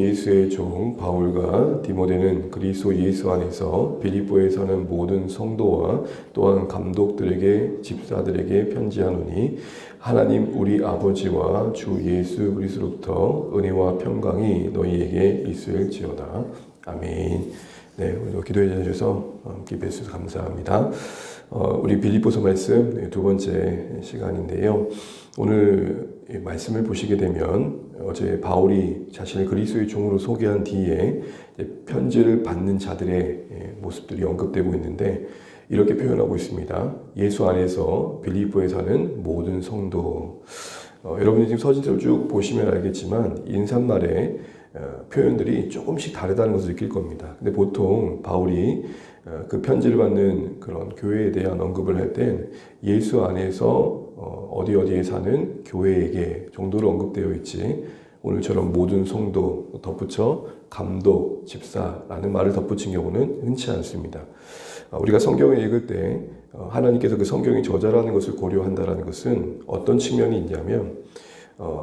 예수의 종 바울과 디모데는 그리스도 예수 안에서 빌립보에 사는 모든 성도와 또한 감독들에게 집사들에게 편지하노니 하나님 우리 아버지와 주 예수 그리스도로부터 은혜와 평강이 너희에게 있을지어다. 아멘. 네, 오늘도 기도해 주셔서 함께 뵈주셔서 감사합니다. 우리 빌립보서 말씀 두 번째 시간인데요. 오늘 말씀을 보시게 되면 어제 바울이 자신을 그리스도의 종으로 소개한 뒤에 편지를 받는 자들의 모습들이 언급되고 있는데 이렇게 표현하고 있습니다. 예수 안에서 빌립보에 사는 모든 성도. 여러분이 지금 서신서를 쭉 보시면 알겠지만 인사말의 표현들이 조금씩 다르다는 것을 느낄 겁니다. 근데 보통 바울이 그 편지를 받는 그런 교회에 대한 언급을 할 땐 예수 안에서 어디에 사는 교회에게 정도로 언급되어 있지 오늘처럼 모든 성도 덧붙여 감독, 집사라는 말을 덧붙인 경우는 흔치 않습니다. 우리가 성경을 읽을 때 하나님께서 그 성경의 저자라는 것을 고려한다는 것은 어떤 측면이 있냐면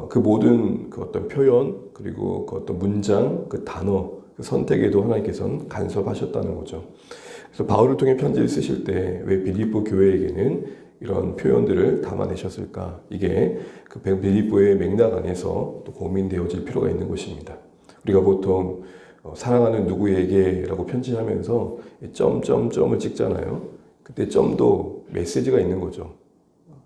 그 모든 그 어떤 표현 그리고 그 어떤 문장, 그 단어, 그 선택에도 하나님께서는 간섭하셨다는 거죠. 그래서 바울을 통해 편지를 쓰실 때 왜 빌립보 교회에게는 이런 표현들을 담아내셨을까? 이게 그 빌립보의 맥락 안에서 또 고민되어질 필요가 있는 것입니다. 우리가 보통 사랑하는 누구에게라고 편지하면서 점점점을 찍잖아요. 그때 점도 메시지가 있는 거죠.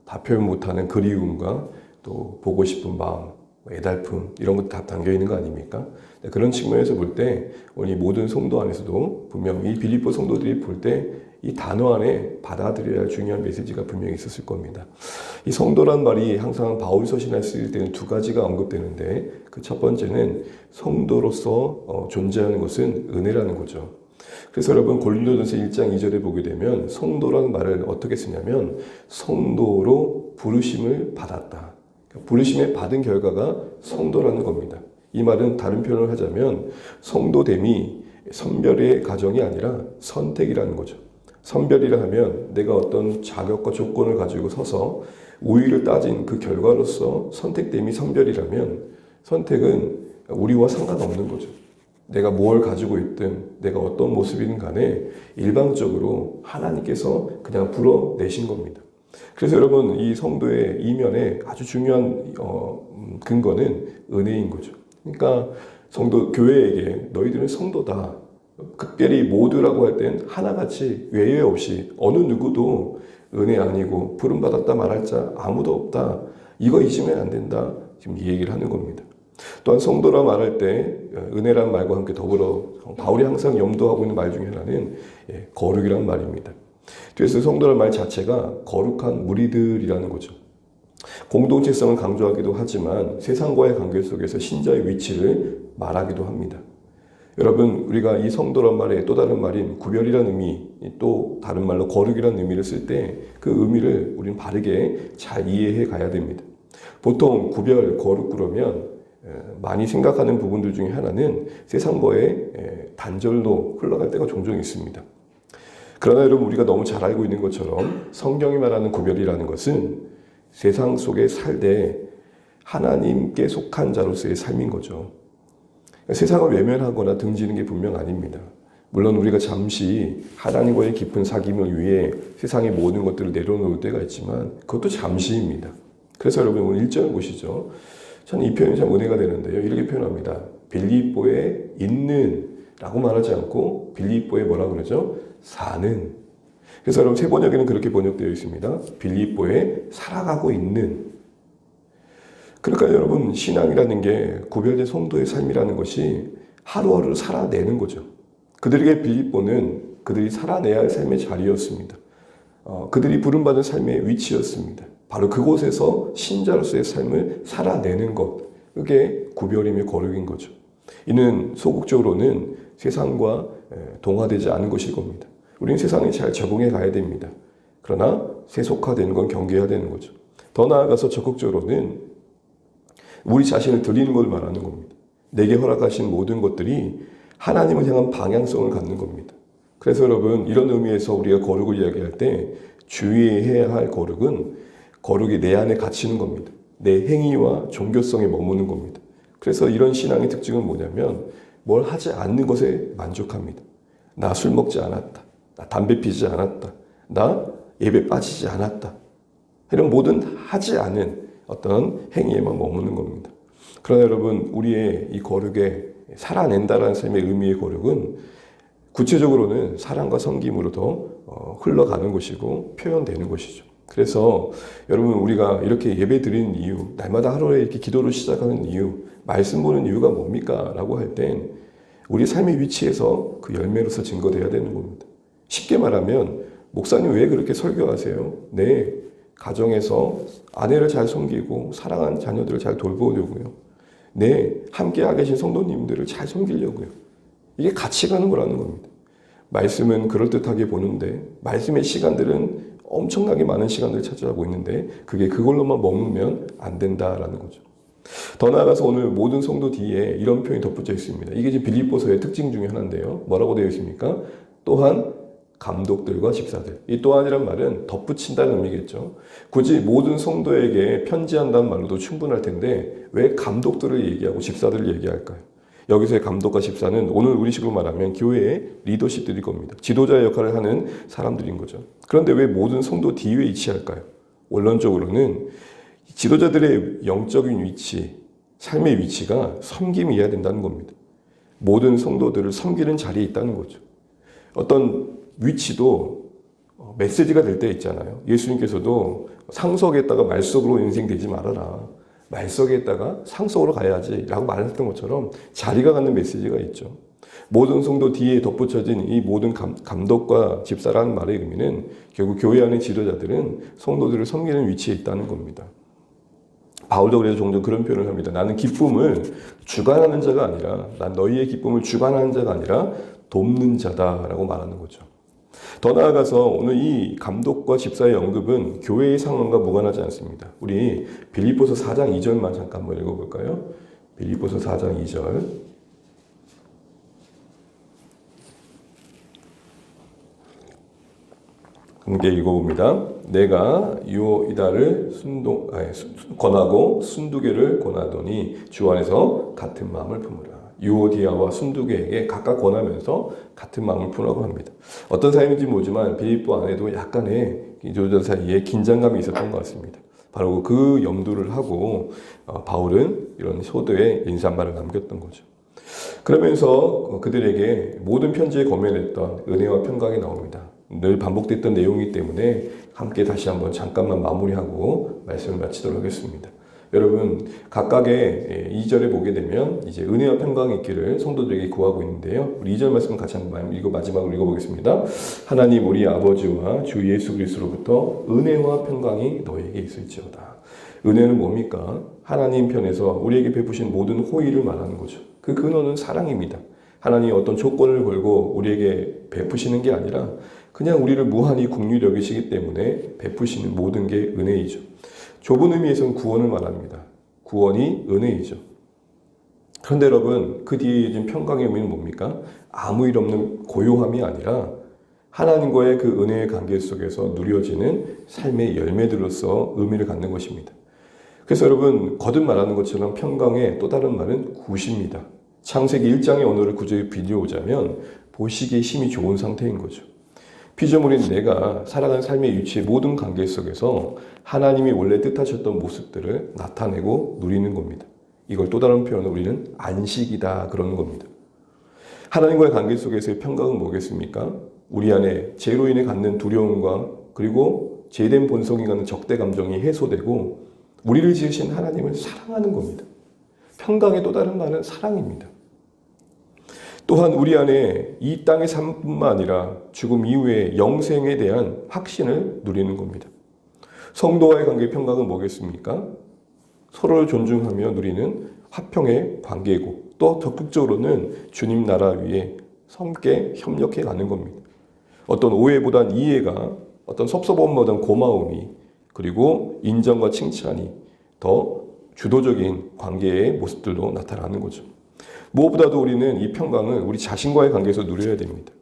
다 표현 못하는 그리움과 또 보고 싶은 마음, 애달픔 이런 것 다 담겨 있는 거 아닙니까? 그런 측면에서 볼 때 우리 모든 성도 안에서도 분명 이 빌립보 성도들이 볼 때 이 단어 안에 받아들여야 할 중요한 메시지가 분명히 있었을 겁니다. 이 성도란 말이 항상 바울 서신을 쓸 때는 두 가지가 언급되는데 그 첫 번째는 성도로서 존재하는 것은 은혜라는 거죠. 그래서 여러분 고린도전서 1장 2절에 보게 되면 성도라는 말을 어떻게 쓰냐면 성도로 부르심을 받았다. 부르심에 받은 결과가 성도라는 겁니다. 이 말은 다른 표현을 하자면 성도됨이 선별의 과정이 아니라 선택이라는 거죠. 선별이라 하면 내가 어떤 자격과 조건을 가지고 서서 우위를 따진 그 결과로서 선택됨이 선별이라면 선택은 우리와 상관없는 거죠. 내가 뭘 가지고 있든 내가 어떤 모습이든 간에 일방적으로 하나님께서 그냥 불어내신 겁니다. 그래서 여러분 이 성도의 이면에 아주 중요한 근거는 은혜인 거죠. 그러니까 성도 교회에게 너희들은 성도다. 특별히 모두라고 할 땐 하나같이 외회 없이 어느 누구도 은혜 아니고 부름받았다 말할 자 아무도 없다. 이거 잊으면 안 된다. 지금 이 얘기를 하는 겁니다. 또한 성도라 말할 때 은혜란 말과 함께 더불어 바울이 항상 염두하고 있는 말 중에 하나는 거룩이란 말입니다. 그래서 성도란 말 자체가 거룩한 무리들이라는 거죠. 공동체성을 강조하기도 하지만 세상과의 관계 속에서 신자의 위치를 말하기도 합니다. 여러분 우리가 이 성도란 말의 또 다른 말인 구별이라는 의미 또 다른 말로 거룩이라는 의미를 쓸 때 그 의미를 우리는 바르게 잘 이해해 가야 됩니다. 보통 구별, 거룩 그러면 많이 생각하는 부분들 중에 하나는 세상과의 단절로 흘러갈 때가 종종 있습니다. 그러나 여러분 우리가 너무 잘 알고 있는 것처럼 성경이 말하는 구별이라는 것은 세상 속에 살되 하나님께 속한 자로서의 삶인 거죠. 세상을 외면하거나 등지는 게 분명 아닙니다. 물론 우리가 잠시 하나님과의 깊은 사귐을 위해 세상의 모든 것들을 내려놓을 때가 있지만 그것도 잠시입니다. 그래서 여러분 오늘 1절을 보시죠. 저는 이 표현이 참 은혜가 되는데요. 이렇게 표현합니다. 빌립보에 있는 라고 말하지 않고 빌립보에 뭐라 그러죠? 사는. 그래서 여러분 새 번역에는 그렇게 번역되어 있습니다. 빌립보에 살아가고 있는. 그러니까 여러분 신앙이라는 게 구별된 성도의 삶이라는 것이 하루하루 살아내는 거죠. 그들에게 빌립보는 그들이 살아내야 할 삶의 자리였습니다. 그들이 부름받은 삶의 위치였습니다. 바로 그곳에서 신자로서의 삶을 살아내는 것. 그게 구별이며 거룩인 거죠. 이는 소극적으로는 세상과 동화되지 않은 것일 겁니다. 우리는 세상에 잘 적응해 가야 됩니다. 그러나 세속화되는 건 경계해야 되는 거죠. 더 나아가서 적극적으로는 우리 자신을 드리는 걸 말하는 겁니다. 내게 허락하신 모든 것들이 하나님을 향한 방향성을 갖는 겁니다. 그래서 여러분 이런 의미에서 우리가 거룩을 이야기할 때 주의해야 할 거룩은 거룩이 내 안에 갇히는 겁니다. 내 행위와 종교성에 머무는 겁니다. 그래서 이런 신앙의 특징은 뭐냐면 뭘 하지 않는 것에 만족합니다. 나 술 먹지 않았다. 나 담배 피지 않았다. 나 예배 빠지지 않았다. 이런 모든 하지 않은 어떤 행위에만 머무는 겁니다. 그러나 여러분, 우리의 이 거룩에 살아낸다라는 삶의 의미의 거룩은 구체적으로는 사랑과 섬김으로 더 흘러가는 것이고 표현되는 것이죠. 그래서 여러분, 우리가 이렇게 예배 드리는 이유, 날마다 하루에 이렇게 기도를 시작하는 이유, 말씀 보는 이유가 뭡니까? 라고 할 땐 우리 삶의 위치에서 그 열매로서 증거돼야 되는 겁니다. 쉽게 말하면 목사님 왜 그렇게 설교하세요? 네, 가정에서 아내를 잘 섬기고 사랑하는 자녀들을 잘 돌보려고요. 네, 함께 계신 성도님들을 잘 섬기려고요. 이게 같이 가는 거라는 겁니다. 말씀은 그럴듯하게 보는데 말씀의 시간들은 엄청나게 많은 시간들을 차지하고 있는데 그게 그걸로만 머무면 안 된다라는 거죠. 더 나아가서 오늘 모든 성도 뒤에 이런 표현이 덧붙여 있습니다. 이게 지금 빌립보서의 특징 중에 하나인데요. 뭐라고 되어 있습니까? 또한 감독들과 집사들. 이 또한이란 말은 덧붙인다는 의미겠죠. 굳이 모든 성도에게 편지한다는 말로도 충분할 텐데 왜 감독들을 얘기하고 집사들을 얘기할까요? 여기서의 감독과 집사는 오늘 우리식으로 말하면 교회의 리더십들일 겁니다. 지도자의 역할을 하는 사람들인 거죠. 그런데 왜 모든 성도 뒤에 위치할까요? 원론적으로는 지도자들의 영적인 위치, 삶의 위치가 섬김이어야 된다는 겁니다. 모든 성도들을 섬기는 자리에 있다는 거죠. 어떤 위치도 메시지가 될 때 있잖아요. 예수님께서도 상석에다가 말석으로 인생되지 말아라. 말석에다가 상석으로 가야지 라고 말했던 것처럼 자리가 갖는 메시지가 있죠. 모든 성도 뒤에 덧붙여진 이 모든 감독과 집사라는 말의 의미는 결국 교회 안의 지도자들은 성도들을 섬기는 위치에 있다는 겁니다. 바울도 그래서 종종 그런 표현을 합니다. 나는 기쁨을 주관하는 자가 아니라, 난 너희의 기쁨을 주관하는 자가 아니라 돕는 자다라고 말하는 거죠. 더 나아가서 오늘 이 감독과 집사의 언급은 교회의 상황과 무관하지 않습니다. 우리 빌립보서 4장 2절만 잠깐 한번 읽어볼까요? 빌립보서 4장 2절. 함께 읽어봅니다. 내가 유오이다를 권하고 순두개를 권하더니 주 안에서 같은 마음을 품으라. 유오디아와 순두개에게 각각 권하면서 같은 마음을 품으라고 합니다. 어떤 사이인지 모르지만 빌립보 안에도 약간의 지도자 사이에 긴장감이 있었던 것 같습니다. 바로 그 염두를 하고 바울은 이런 소도에 인사말을 남겼던 거죠. 그러면서 그들에게 모든 편지에 검열했던 은혜와 평강이 나옵니다. 늘 반복됐던 내용이기 때문에 함께 다시 한번 잠깐만 마무리하고 말씀을 마치도록 하겠습니다. 여러분, 각각의 2절에 보게 되면 이제 은혜와 평강이 있기를 성도들에게 구하고 있는데요. 우리 2절 말씀 같이 한번 마지막으로 읽어보겠습니다. 하나님 우리 아버지와 주 예수 그리스도로부터 은혜와 평강이 너에게 있을지어다. 은혜는 뭡니까? 하나님 편에서 우리에게 베푸신 모든 호의를 말하는 거죠. 그 근원은 사랑입니다. 하나님이 어떤 조건을 걸고 우리에게 베푸시는 게 아니라 그냥 우리를 무한히 긍휼히 여기시기 때문에 베푸시는 모든 게 은혜이죠. 좁은 의미에서는 구원을 말합니다. 구원이 은혜이죠. 그런데 여러분, 그 뒤에 있는 평강의 의미는 뭡니까? 아무 일 없는 고요함이 아니라 하나님과의 그 은혜의 관계 속에서 누려지는 삶의 열매들로서 의미를 갖는 것입니다. 그래서 여러분, 거듭 말하는 것처럼 평강의 또 다른 말은 굿입니다. 창세기 1장의 언어를 구조에 비교하자면 보시기에 힘이 좋은 상태인 거죠. 피조물인 내가 살아가는 삶의 위치의 모든 관계 속에서 하나님이 원래 뜻하셨던 모습들을 나타내고 누리는 겁니다. 이걸 또 다른 표현으로 우리는 안식이다 그러는 겁니다. 하나님과의 관계 속에서의 평강은 뭐겠습니까? 우리 안에 죄로 인해 갖는 두려움과 그리고 죄된 본성이 갖는 적대 감정이 해소되고 우리를 지으신 하나님을 사랑하는 겁니다. 평강의 또 다른 말은 사랑입니다. 또한 우리 안에 이 땅의 삶뿐만 아니라 죽음 이후의 영생에 대한 확신을 누리는 겁니다. 성도와의 관계 평강은 뭐겠습니까? 서로를 존중하며 누리는 화평의 관계이고 또 적극적으로는 주님 나라 위에 함께 협력해 가는 겁니다. 어떤 오해보단 이해가, 어떤 섭섭함보단 고마움이, 그리고 인정과 칭찬이 더 주도적인 관계의 모습들로 나타나는 거죠. 무엇보다도 우리는 이 평강을 우리 자신과의 관계에서 누려야 됩니다.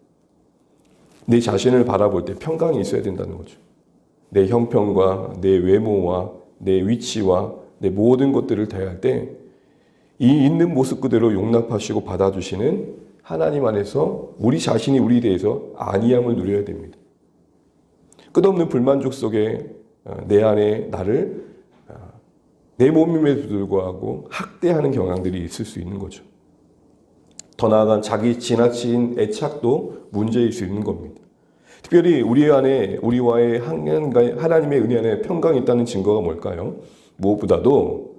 내 자신을 바라볼 때 평강이 있어야 된다는 거죠. 내 형편과 내 외모와 내 위치와 내 모든 것들을 대할 때 이 있는 모습 그대로 용납하시고 받아주시는 하나님 안에서 우리 자신이 우리에 대해서 안위함을 누려야 됩니다. 끝없는 불만족 속에 내 안에 나를 내 몸임에도 불구하고 학대하는 경향들이 있을 수 있는 거죠. 더 나아간 자기 지나친 애착도 문제일 수 있는 겁니다. 특별히 우리 안에 우리와의 하나님의 은혜 안에 평강이 있다는 증거가 뭘까요? 무엇보다도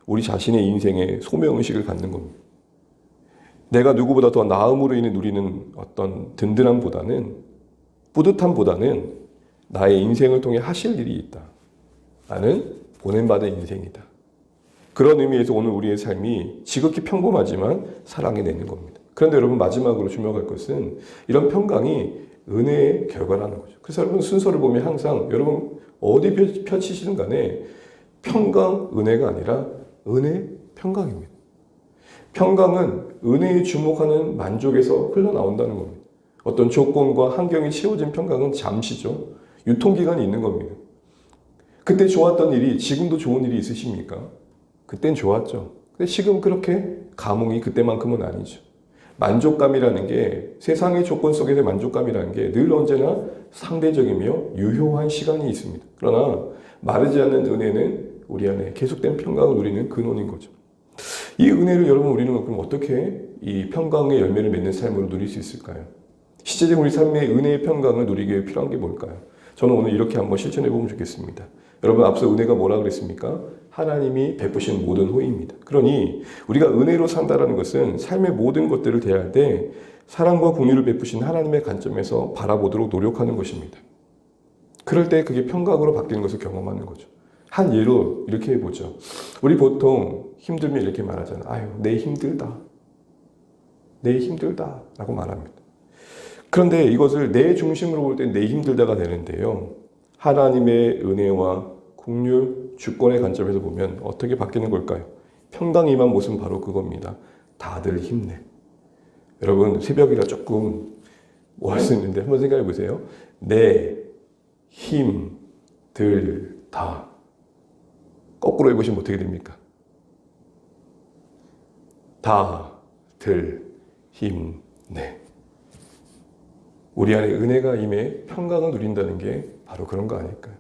우리 자신의 인생에 소명의식을 갖는 겁니다. 내가 누구보다 더 나음으로 인해 누리는 어떤 든든함보다는, 뿌듯함보다는 나의 인생을 통해 하실 일이 있다. 나는 보냄받은 인생이다. 그런 의미에서 오늘 우리의 삶이 지극히 평범하지만 사랑이 내는 겁니다. 그런데 여러분, 마지막으로 주목할 것은 이런 평강이 은혜의 결과라는 거죠. 그래서 여러분, 순서를 보면 항상 여러분 어디 펼치시든 간에 평강, 은혜가 아니라 은혜, 평강입니다. 평강은 은혜에 주목하는 만족에서 흘러나온다는 겁니다. 어떤 조건과 환경이 채워진 평강은 잠시죠. 유통기간이 있는 겁니다. 그때 좋았던 일이 지금도 좋은 일이 있으십니까? 그땐 좋았죠. 근데 지금 그렇게 감흥이 그때만큼은 아니죠. 만족감이라는 게, 세상의 조건 속에서의 만족감이라는 게 늘 언제나 상대적이며 유효한 시간이 있습니다. 그러나 마르지 않는 은혜는 우리 안에 계속된 평강을 누리는 근원인 거죠. 이 은혜를 여러분, 우리는 그럼 어떻게 이 평강의 열매를 맺는 삶으로 누릴 수 있을까요? 실제적인 우리 삶의 은혜의 평강을 누리기 위해 필요한 게 뭘까요? 저는 오늘 이렇게 한번 실천해 보면 좋겠습니다. 여러분, 앞서 은혜가 뭐라 그랬습니까? 하나님이 베푸신 모든 호의입니다. 그러니 우리가 은혜로 산다는 것은 삶의 모든 것들을 대할 때 사랑과 공유를 베푸신 하나님의 관점에서 바라보도록 노력하는 것입니다. 그럴 때 그게 평강으로 바뀌는 것을 경험하는 거죠. 한 예로 이렇게 해보죠. 우리 보통 힘들면 이렇게 말하잖아요. 아유, 내 힘들다. 내 힘들다. 라고 말합니다. 그런데 이것을 내 중심으로 볼 때 내 힘들다가 되는데요. 하나님의 은혜와 긍휼, 주권의 관점에서 보면 어떻게 바뀌는 걸까요? 평강이 임한 모습은 바로 그겁니다. 다들 힘내. 여러분, 새벽이라 조금 뭐 할 수 있는데 한번 생각해 보세요. 내 힘들다. 거꾸로 해보시면 어떻게 됩니까? 다들 힘내. 우리 안에 은혜가 임해 평강을 누린다는 게 바로 그런 거 아닐까요?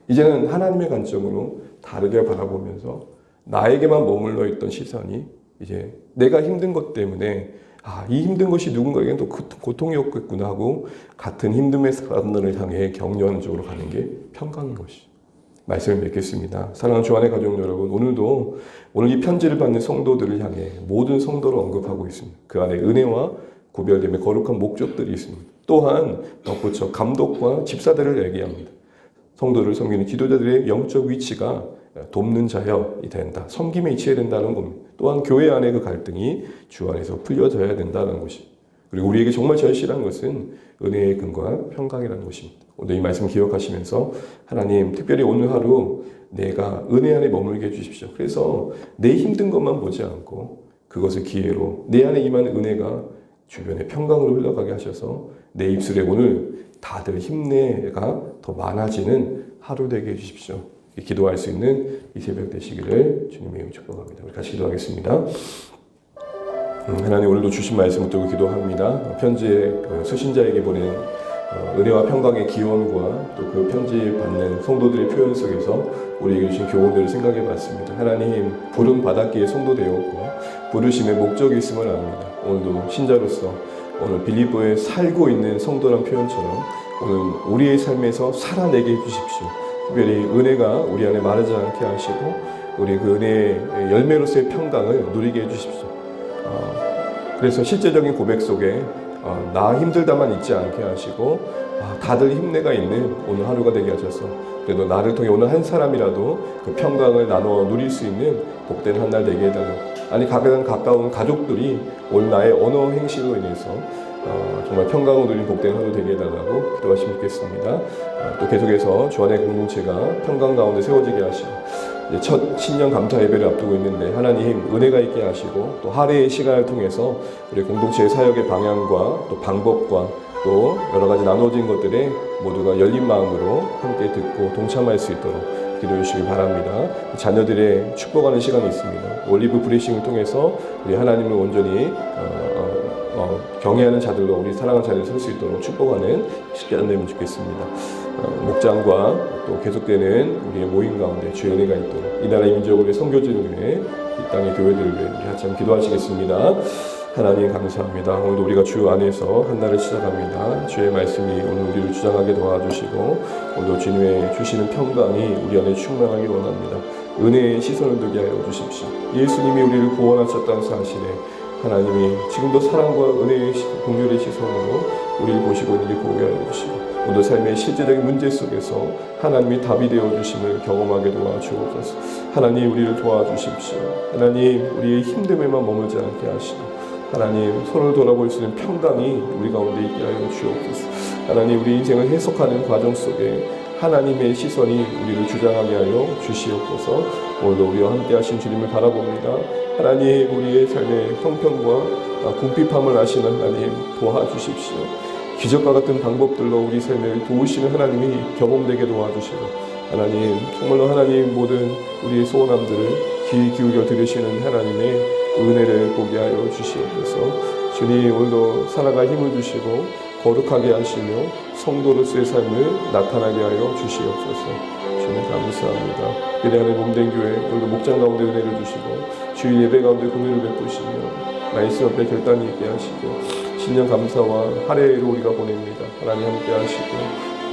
이제는 하나님의 관점으로 다르게 바라보면서 나에게만 머물러 있던 시선이 이제 내가 힘든 것 때문에 이 힘든 것이 누군가에게는 또 고통이었겠구나 하고 같은 힘듦의 사람들을 향해 격려하는 쪽으로 가는 게 평강인 것이죠. 말씀을 맺겠습니다. 사랑하는 주안의 가족 여러분, 오늘도 오늘 이 편지를 받는 성도들을 향해 모든 성도를 언급하고 있습니다. 그 안에 은혜와 구별됨의 거룩한 목적들이 있습니다. 또한 덧붙여 감독과 집사들을 얘기합니다. 성도를 섬기는 지도자들의 영적 위치가 돕는 자여이 된다. 섬김에 위치해야 된다는 겁니다. 또한 교회 안의 그 갈등이 주 안에서 풀려져야 된다는 것이. 그리고 우리에게 정말 절실한 것은 은혜의 근거와 평강이라는 것입니다. 오늘 이 말씀 기억하시면서 하나님, 특별히 오늘 하루 내가 은혜 안에 머물게 해주십시오. 그래서 내 힘든 것만 보지 않고 그것을 기회로 내 안에 임하는 은혜가 주변의 평강으로 흘러가게 하셔서 내 입술에 오늘 다들 힘내가 더 많아지는 하루 되게 해주십시오. 기도할 수 있는 이 새벽 되시기를 주님의 이름으로 축복합니다. 우리 같이 기도하겠습니다. 하나님, 오늘도 주신 말씀을 듣고 기도합니다. 편지에 수신자에게 보낸 은혜와 평강의 기원과 또 그 편지 받는 성도들의 표현 속에서 우리에게 주신 교훈들을 생각해 봤습니다. 하나님, 부름 받았기에 성도 되었고 부르심의 목적이 있음을 압니다. 오늘도 신자로서 오늘 빌립보에 살고 있는 성도란 표현처럼 오늘 우리의 삶에서 살아내게 해주십시오. 특별히 은혜가 우리 안에 마르지 않게 하시고 우리 그 은혜의 열매로서의 평강을 누리게 해주십시오. 그래서 실제적인 고백 속에 나 힘들다만 있지 않게 하시고 다들 힘내가 있는 오늘 하루가 되게 하셔서 그래도 나를 통해 오늘 한 사람이라도 그 평강을 나누어 누릴 수 있는 복된 한 날 되게 해달라고. 아니, 가까운 가족들이 오늘 나의 언어 행실로 인해서 정말 평강을 누린 복된 하루 되게 해달라고 기도하시면 좋겠습니다. 또 계속해서 주안의 공동체가 평강 가운데 세워지게 하시고 이제 첫 신년 감사 예배를 앞두고 있는데 하나님 은혜가 있게 하시고 또 할애의 시간을 통해서 우리 공동체의 사역의 방향과 또 방법과 또 여러 가지 나눠진 것들에 모두가 열린 마음으로 함께 듣고 동참할 수 있도록 기도해 주시기 바랍니다. 자녀들의 축복하는 시간이 있습니다. 올리브 브레싱을 통해서 우리 하나님을 온전히 경외하는 자들로 우리 사랑하는 자들이 설 수 있도록 축복하는 시간 되면 좋겠습니다. 목장과 또 계속되는 우리의 모임 가운데 주의 은혜가 있도록 이 나라의 민족을 선교지를 위해 이 땅의 교회들을 위해 우리 같이 한번 기도하시겠습니다. 하나님 감사합니다. 오늘도 우리가 주 안에서 한 날을 시작합니다. 주의 말씀이 오늘 우리를 주장하게 도와주시고 오늘도 주님의 주시는 평강이 우리 안에 충만하기 원합니다. 은혜의 시선을 두게 하여 주십시오. 예수님이 우리를 구원하셨다는 사실에 하나님이 지금도 사랑과 은혜의 공률의 시선으로 우리를 보시고 있는지 보게 하여 주시고 오늘 삶의 실제적인 문제 속에서 하나님이 답이 되어 주심을 경험하게 도와주옵소서. 하나님 우리를 도와주십시오. 하나님 우리의 힘듦에만 머물지 않게 하시고 하나님 손을 돌아볼 수 있는 평강이 우리 가운데 있게 하여 주옵소서. 하나님 우리 인생을 해석하는 과정 속에 하나님의 시선이 우리를 주장하게 하여 주시옵소서. 오늘도 우리와 함께 하신 주님을 바라봅니다. 하나님 우리의 삶의 형편과 궁핍함을 아시는 하나님 도와주십시오. 기적과 같은 방법들로 우리 삶을 도우시는 하나님이 경험되게 도와주시고 하나님 정말로 하나님 모든 우리의 소원함들을 귀 기울여 들으시는 하나님의 은혜를 보게 하여 주시옵소서. 주님 오늘도 살아갈 힘을 주시고 거룩하게 하시며 성도로서의 삶을 나타나게 하여 주시옵소서. 주님 감사합니다. 그대안의 몸된 교회 오늘도 목장 가운데 은혜를 주시고 주일 예배 가운데 금요를 베푸시며 말씀 앞에 결단이 있게 하시고 신년 감사와 할애로 우리가 보냅니다. 하나님 함께 하시고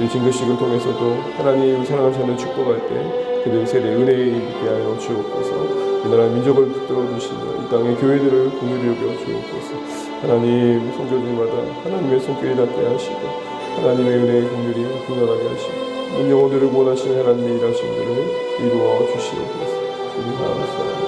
이 징글식을 통해서도 하나님 사랑하는 자를 축복할 때 그들 세대 은혜에 있게 하여 주옵소서. 이 나라 민족을 붙들어 주시며 이 땅의 교회들을 긍휼히 여겨 주옵소서. 하나님 성교들마다 하나님의 손길이 닿게 하시고 하나님의 은혜의 긍휼이 분명하게 하시고 문 영혼들을 원하시는 하나님의 일하심들을 이루어 주시옵소서. 주님 감사합니다.